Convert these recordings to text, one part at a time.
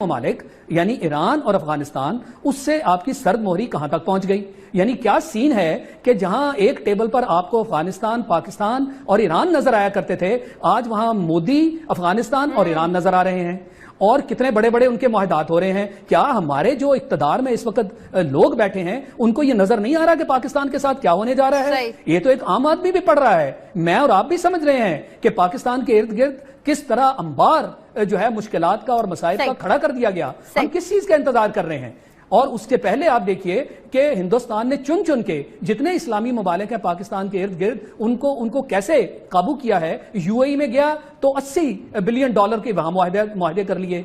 ممالک یعنی ایران اور افغانستان، اس سے آپ کی سرد مہری کہاں تک پہنچ گئی؟ یعنی کیا سین ہے کہ جہاں ایک ٹیبل پر آپ کو افغانستان، پاکستان اور ایران نظر آیا کرتے تھے، آج وہاں مودی، افغانستان اور ایران نظر آ رہے ہیں، اور کتنے بڑے بڑے ان کے معاہدات ہو رہے ہیں۔ کیا ہمارے جو اقتدار میں اس وقت لوگ بیٹھے ہیں ان کو یہ نظر نہیں آ رہا کہ پاکستان کے ساتھ کیا ہونے جا رہا ہے؟ یہ تو ایک عام آدمی بھی پڑھ رہا ہے، میں اور آپ بھی سمجھ رہے ہیں کہ پاکستان کے ارد گرد کس طرح انبار جو ہے مشکلات کا اور مسائل کا کھڑا کر دیا گیا۔ ہم کس چیز کا انتظار کر رہے ہیں؟ اور اس کے پہلے آپ دیکھیے کہ ہندوستان نے چن چن کے جتنے اسلامی ممالک ہیں پاکستان کے ارد گرد ان کو کیسے قابو کیا ہے۔ یو اے ای میں گیا تو $80 بلین کے وہاں معاہدے کر لیے،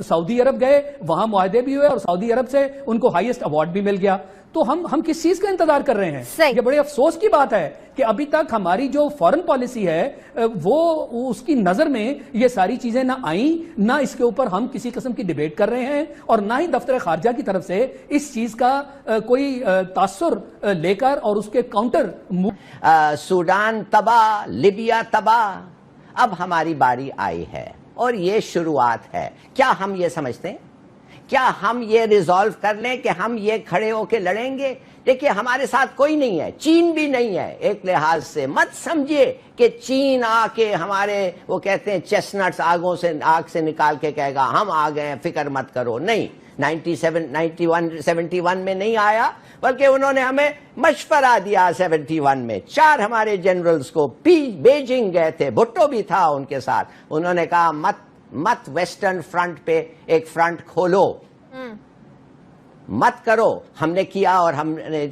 سعودی عرب گئے وہاں معاہدے بھی ہوئے اور سعودی عرب سے ان کو ہائیسٹ ایوارڈ بھی مل گیا۔ تو ہم کس چیز کا انتظار کر رہے ہیں؟ یہ بڑے افسوس کی بات ہے کہ ابھی تک ہماری جو فارن پالیسی ہے وہ اس کی نظر میں یہ ساری چیزیں نہ آئیں، نہ اس کے اوپر ہم کسی قسم کی ڈیبیٹ کر رہے ہیں، اور نہ ہی دفتر خارجہ کی طرف سے اس چیز کا کوئی تاثر لے کر اور اس کے کاؤنٹر سوڈان تباہ، لیبیا تباہ، اب ہماری باری آئی ہے اور یہ شروعات ہے۔ کیا ہم یہ سمجھتے ہیں؟ کیا ہم یہ ریزالو کر لیں کہ ہم یہ کھڑے ہو کے لڑیں گے؟ دیکھیے ہمارے ساتھ کوئی نہیں ہے، چین بھی نہیں ہے۔ ایک لحاظ سے مت سمجھیے کہ چین آ کے ہمارے وہ کہتے ہیں چیسنٹس آگ سے نکال کے کہے گا ہم آ گئے ہیں فکر مت کرو، نہیں، 71 میں نہیں آیا، بلکہ انہوں نے ہمیں مشورہ دیا 71 میں۔ 4 ہمارے جنرلز کو بیجنگ گئے تھے، بھٹو بھی تھا ان کے ساتھ، انہوں نے کہا مت ویسٹرن فرنٹ پہ ایک فرنٹ کھولو، مت کرو۔ ہم نے کیا اور ہم نے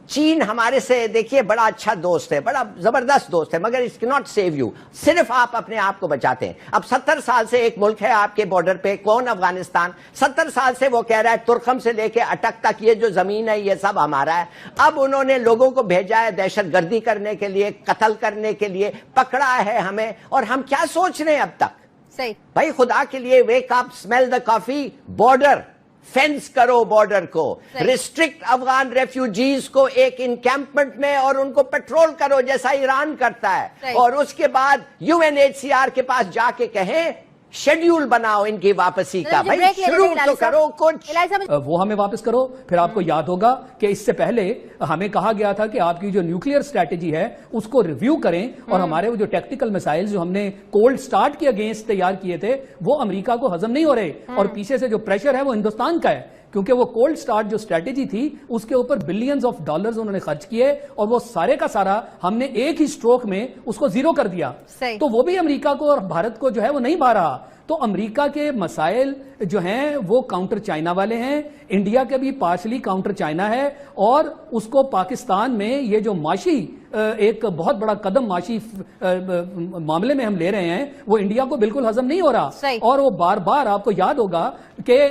چین ہمارے سے دیکھیے بڑا اچھا دوست ہے، بڑا زبردست دوست ہے، مگر اٹ کینٹ سیو یو، صرف آپ اپنے آپ کو بچاتے ہیں۔ اب 70 سال سے ایک ملک ہے آپ کے بارڈر پہ، کون؟ افغانستان۔ 70 سال سے وہ کہہ رہا ہے ترکھم سے لے کے اٹک تک یہ جو زمین ہے یہ سب ہمارا ہے۔ اب انہوں نے لوگوں کو بھیجا ہے دہشت گردی کرنے کے لیے، قتل کرنے کے لیے، پکڑا ہے ہمیں، اور ہم کیا سوچ رہے ہیں اب تک؟ بھائی خدا کے لیے ویک اپ، اسمیل دا کافی، بارڈر فینس کرو، بارڈر کو ریسٹرکٹ افغان ریفیوجیز کو ایک انکیمپمنٹ میں اور ان کو پیٹرول کرو جیسا ایران کرتا ہے، اور اس کے بعد UNHCR کے پاس جا کے کہیں شیڈیول بناؤ ان کی واپسی کا۔ بھائی شروع تو کرو کچھ، وہ ہمیں واپس کرو۔ پھر آپ کو یاد ہوگا کہ اس سے پہلے ہمیں کہا گیا تھا کہ آپ کی جو نیوکلیئر اسٹریٹجی ہے اس کو ریویو کریں، اور ہمارے وہ جو ٹیکٹیکل میسائل جو ہم نے کولڈ سٹارٹ کے اگینسٹ تیار کیے تھے وہ امریکہ کو ہضم نہیں ہو رہے، اور پیچھے سے جو پریشر ہے وہ ہندوستان کا ہے، کیونکہ وہ کولڈ سٹارٹ جو اسٹریٹجی تھی اس کے اوپر بلینز آف ڈالرز انہوں نے خرچ کیے، اور وہ سارے کا سارا ہم نے ایک ہی سٹروک میں اس کو زیرو کر دیا۔ تو وہ بھی امریکہ کو اور بھارت کو جو ہے وہ نہیں بھا رہا۔ تو امریکہ کے مسائل جو ہیں وہ کاؤنٹر چائنا والے ہیں، انڈیا کے بھی پارشلی کاؤنٹر چائنا ہے، اور اس کو پاکستان میں یہ جو معاشی ایک بہت بڑا قدم معاشی معاملے میں ہم لے رہے ہیں وہ انڈیا کو بالکل ہضم نہیں ہو رہا۔ اور وہ بار بار آپ کو یاد ہوگا کہ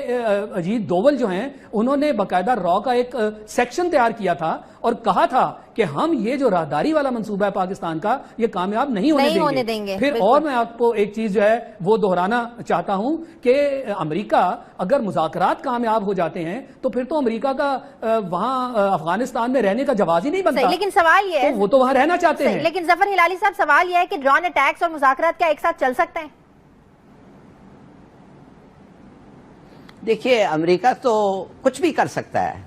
اجیت دوول جو ہیں انہوں نے باقاعدہ را کا ایک سیکشن تیار کیا تھا اور کہا تھا کہ ہم یہ جو راہداری والا منصوبہ ہے پاکستان کا یہ کامیاب نہیں ہونے دیں گے۔ پھر اور میں آپ کو ایک چیز جو ہے وہ دہرانا چاہتا ہوں کہ امریکہ اگر مذاکرات کامیاب ہو جاتے ہیں تو پھر تو امریکہ کا وہاں افغانستان میں رہنے کا جواز ہی نہیں بنتا۔ لیکن سوال یہ ہے وہ تو وہاں رہنا چاہتے ہیں۔ لیکن ظفر ہلالی صاحب سوال یہ ہے کہ ڈرون اٹیکس اور مذاکرات کیا ایک ساتھ چل سکتے ہیں؟ دیکھیے امریکہ تو کچھ بھی کر سکتا ہے،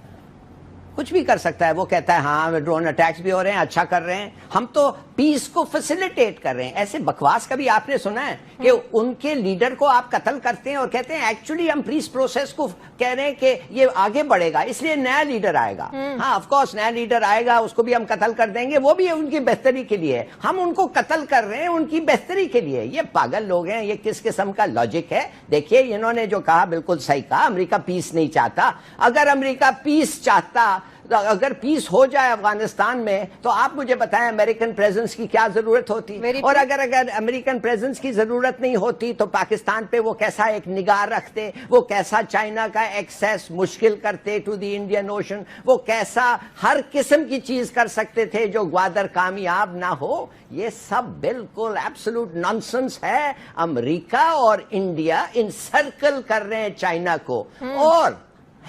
کچھ بھی کر سکتا ہے۔ وہ کہتا ہے ہاں ڈرون اٹیکس بھی ہو رہے ہیں، اچھا کر رہے ہیں، ہم تو پیس کو فیسیلیٹیٹ کر رہے ہیں۔ ایسے بکواس کبھی آپ نے سنا ہے کہ ان کے لیڈر کو آپ قتل کرتے ہیں اور کہتے ہیں ایکچولی ہم پیس پروسیس کو کہہ رہے ہیں کہ یہ آگے بڑھے گا اس لیے نیا لیڈر آئے گا۔ ہاں آف کورس نیا لیڈر آئے گا، اس کو بھی ہم قتل کر دیں گے، وہ بھی ان کی بہتری کے لیے، ہم ان کو قتل کر رہے ہیں ان کی بہتری کے لیے۔ یہ پاگل لوگ ہیں، یہ کس قسم کا لاجک ہے؟ دیکھیے انہوں نے جو کہا بالکل صحیح کہا، امریکہ پیس نہیں چاہتا۔ اگر امریکہ پیس چاہتا، اگر پیس ہو جائے افغانستان میں تو آپ مجھے بتائیں امریکن پریزنس کی کیا ضرورت ہوتی؟ اور اگر امریکن پریزنس کی ضرورت نہیں ہوتی تو پاکستان پہ وہ کیسا ایک نگاہ رکھتے، وہ کیسا چائنا کا ایکسیس مشکل کرتے ٹو دی انڈین اوشن، وہ کیسا ہر قسم کی چیز کر سکتے تھے جو گوادر کامیاب نہ ہو۔ یہ سب بالکل ایبسولوٹ نانسنس ہے۔ امریکہ اور انڈیا انسرکل کر رہے ہیں چائنا کو، اور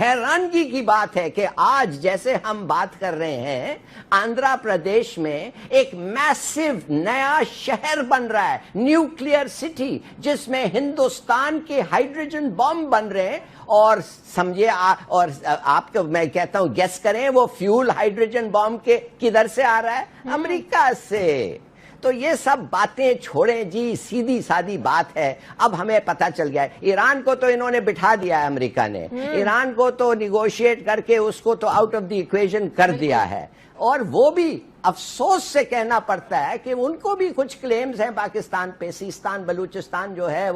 حیرانگی کی بات ہے کہ آج جیسے ہم بات کر رہے ہیں آندھرا پردیش میں ایک میسو نیا شہر بن رہا ہے, نیوکلیئر سٹی, جس میں ہندوستان کے ہائیڈروجن بم بن رہے ہیں. اور سمجھے اور آپ کو میں کہتا ہوں گیس کریں وہ فیول ہائیڈروجن بم کے کدھر سے آ رہا ہے؟ امریکہ سے. تو یہ سب باتیں چھوڑیں جی, سیدھی سادی بات ہے. اب ہمیں پتہ چل گیا ہے ایران کو تو انہوں نے بٹھا دیا ہے, امریکہ نے ایران کو تو نیگوشیٹ کر کے اس کو تو آؤٹ آف دی ایکویژن کر دیا ہے. اور وہ بھی افسوس سے کہنا پڑتا ہے کہ ان کو بھی کچھ کلیمز ہیں پاکستان پہ. سیستان بلوچستان جو ہے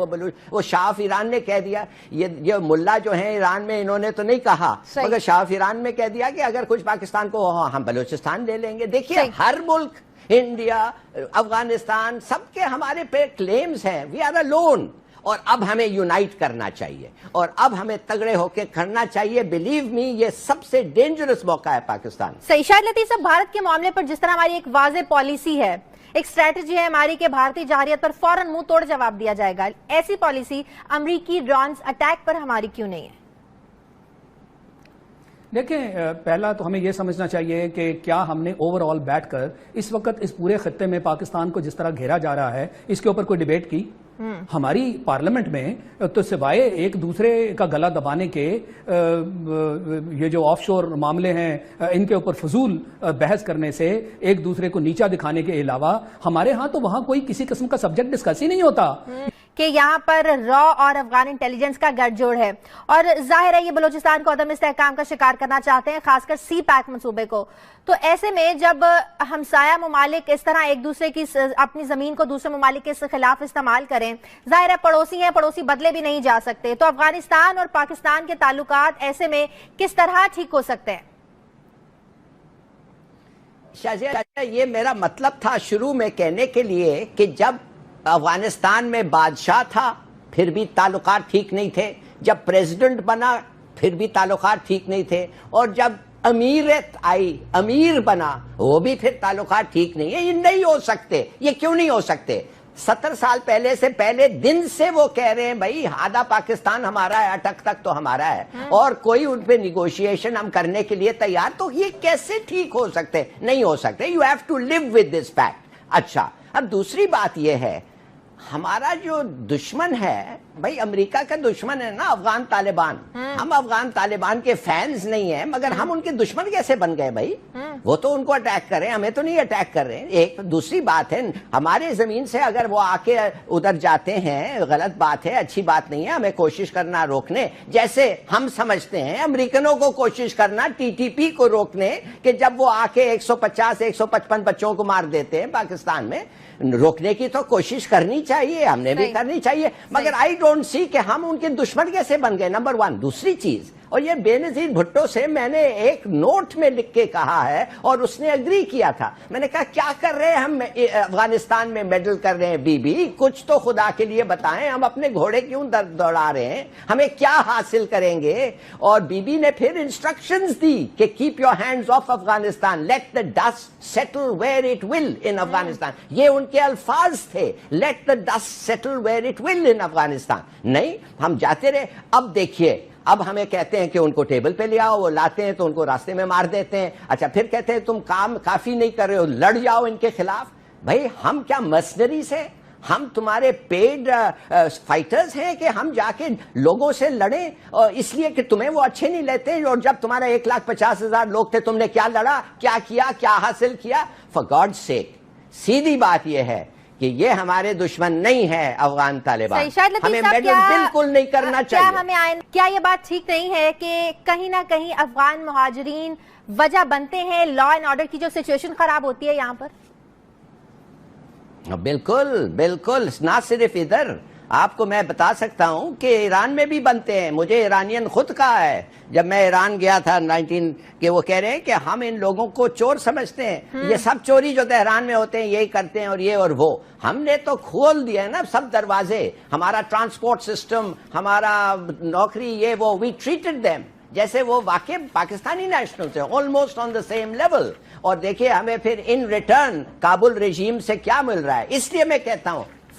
وہ شاہ آف ایران نے کہہ دیا, یہ ملا جو ہیں ایران میں انہوں نے تو نہیں کہا, مگر شاہ آف ایران میں کہہ دیا کہ اگر کچھ پاکستان کو ہم بلوچستان لے لیں گے. دیکھیے ہر ملک, انڈیا, افغانستان, سب کے ہمارے پہ کلیمز ہیں. We are alone. اور اب ہمیں یونائٹ کرنا چاہیے اور اب ہمیں تگڑے ہو کے کرنا چاہیے. بلیو می, یہ سب سے ڈینجرس موقع ہے پاکستان. صحیح. شاہد لطیف صاحب, بھارت کے معاملے پر جس طرح ہماری ایک واضح پالیسی ہے, ایک اسٹریٹجی ہے ہماری کہ بھارتی جارحیت پر فوراً منہ توڑ جواب دیا جائے گا, ایسی پالیسی امریکی ڈرونز اٹیک پر ہماری کیوں نہیں ہے؟ دیکھیں, پہلا تو ہمیں یہ سمجھنا چاہیے کہ کیا ہم نے اوور آل بیٹھ کر اس وقت اس پورے خطے میں پاکستان کو جس طرح گھیرا جا رہا ہے اس کے اوپر کوئی ڈیبیٹ کی؟ ہماری پارلیمنٹ میں تو سوائے ایک دوسرے کا گلا دبانے کے یہ جو آف شور معاملے ہیں ان کے اوپر فضول بحث کرنے سے, ایک دوسرے کو نیچا دکھانے کے علاوہ ہمارے ہاں تو وہاں کوئی کسی قسم کا سبجیکٹ ڈسکس ہی نہیں ہوتا. کہ یہاں پر را اور افغان انٹیلیجنس کا گٹھ جوڑ ہے, اور ظاہر ہے یہ بلوچستان کو عدم استحکام کا شکار کرنا چاہتے ہیں, خاص کر سی پیک منصوبے کو. تو ایسے میں جب ہمسایہ ممالک اس طرح ایک دوسرے کی اپنی زمین کو دوسرے ممالک کے خلاف استعمال کریں, ظاہر ہے پڑوسی ہیں, پڑوسی بدلے بھی نہیں جا سکتے. تو افغانستان اور پاکستان کے تعلقات ایسے میں کس طرح ٹھیک ہو سکتے ہیں؟ شاہجہاں, یہ میرا مطلب تھا شروع میں کہنے کے لیے کہ جب افغانستان میں بادشاہ تھا پھر بھی تعلقات ٹھیک نہیں تھے, جب پریزیڈنٹ بنا پھر بھی تعلقات ٹھیک نہیں تھے, اور جب امیرت آئی, امیر بنا, وہ بھی پھر تعلقات ٹھیک نہیں ہے. یہ نہیں ہو سکتے. یہ کیوں نہیں ہو سکتے؟ 70 سال پہلے سے پہلے دن سے وہ کہہ رہے ہیں بھائی آدھا پاکستان ہمارا ہے, اٹک تک تو ہمارا ہے, اور کوئی ان پہ نیگوشیشن ہم کرنے کے لیے تیار. تو یہ کیسے ٹھیک ہو سکتے؟ نہیں ہو سکتے. You have to live with this fact. اچھا, اب دوسری بات یہ ہے, ہمارا جو دشمن ہے بھائی, امریکہ کا دشمن ہے نا افغان طالبان. ہم افغان طالبان کے فینز نہیں ہیں, مگر ہم ان کے دشمن کیسے بن گئے بھائی؟ وہ تو ان کو اٹیک کر رہے ہیں, ہمیں تو نہیں اٹیک کر رہے ہیں. ایک دوسری بات ہے, ہمارے زمین سے اگر وہ آ کے ادھر جاتے ہیں, غلط بات ہے, اچھی بات نہیں ہے. ہمیں کوشش کرنا روکنے, جیسے ہم سمجھتے ہیں امریکنوں کو کوشش کرنا ٹی ٹی پی کو روکنے, کہ جب وہ آ کے 150-155 بچوں کو مار دیتے ہیں پاکستان میں, روکنے کی تو کوشش کرنی چاہیے, ہم نے بھی کرنی چاہیے. مگر آئی ڈونٹ سی کہ ہم ان کے دشمن کیسے بن گئے, نمبر 1. دوسری چیز, اور یہ بے نظیر بھٹو سے میں نے ایک نوٹ میں لکھ کے کہا ہے اور اس نے اگری کیا تھا. میں نے کہا کیا کر رہے ہیں ہم افغانستان میں میڈل کر رہے ہیں, بی بی کچھ تو خدا کے لیے بتائیں, ہم اپنے گھوڑے کیوں دوڑا رہے ہیں, ہمیں کیا حاصل کریں گے؟ اور بی بی نے پھر انسٹرکشنز دی کہ keep your hands off Afghanistan, let the dust settle where it will in Afghanistan. یہ ان کے الفاظ تھے, let the dust settle where it will in Afghanistan. نہیں, ہم جاتے رہے. اب دیکھیے, اب ہمیں کہتے ہیں کہ ان کو ٹیبل پہ لے آؤ, وہ لاتے ہیں تو ان کو راستے میں مار دیتے ہیں. اچھا, پھر کہتے ہیں تم کام کافی نہیں کر رہے ہو, لڑ جاؤ ان کے خلاف. بھائی ہم کیا مرسنریز ہیں؟ ہم تمہارے پیڈ فائٹرز ہیں کہ ہم جا کے لوگوں سے لڑیں اس لیے کہ تمہیں وہ اچھے نہیں لیتے؟ اور جب تمہارا 1,50,000 لوگ تھے, تم نے کیا لڑا, کیا کیا, کیا حاصل کیا؟ فار گاڈ سیک, سیدھی بات یہ ہے کہ یہ ہمارے دشمن نہیں ہے افغان طالبان. ہمیں میڈل بالکل نہیں کرنا چاہیے. کیا یہ بات ٹھیک نہیں ہے کہ کہیں نہ کہیں افغان مہاجرین وجہ بنتے ہیں لا اینڈ آرڈر کی جو سچویشن خراب ہوتی ہے یہاں پر؟ بالکل بالکل, نہ صرف ادھر, آپ کو میں بتا سکتا ہوں کہ ایران میں بھی بنتے ہیں. مجھے ایرانین خود کہا ہے جب میں ایران گیا تھا 19 کہ وہ کہہ رہے ہیں کہ ہم ان لوگوں کو چور سمجھتے ہیں, یہ سب چوری جو تہران میں ہوتے ہیں یہی کرتے ہیں, اور یہ اور وہ. ہم نے تو کھول دیا ہے نا سب دروازے, ہمارا ٹرانسپورٹ سسٹم, ہمارا نوکری, یہ وہ, وی ٹریٹڈ دیم جیسے وہ واقع پاکستانی نیشنل سے, almost on the same level. اور دیکھیے ہمیں پھر ان ریٹرن کابل رجیم سے کیا مل رہا ہے. اس لیے میں کہتا ہوں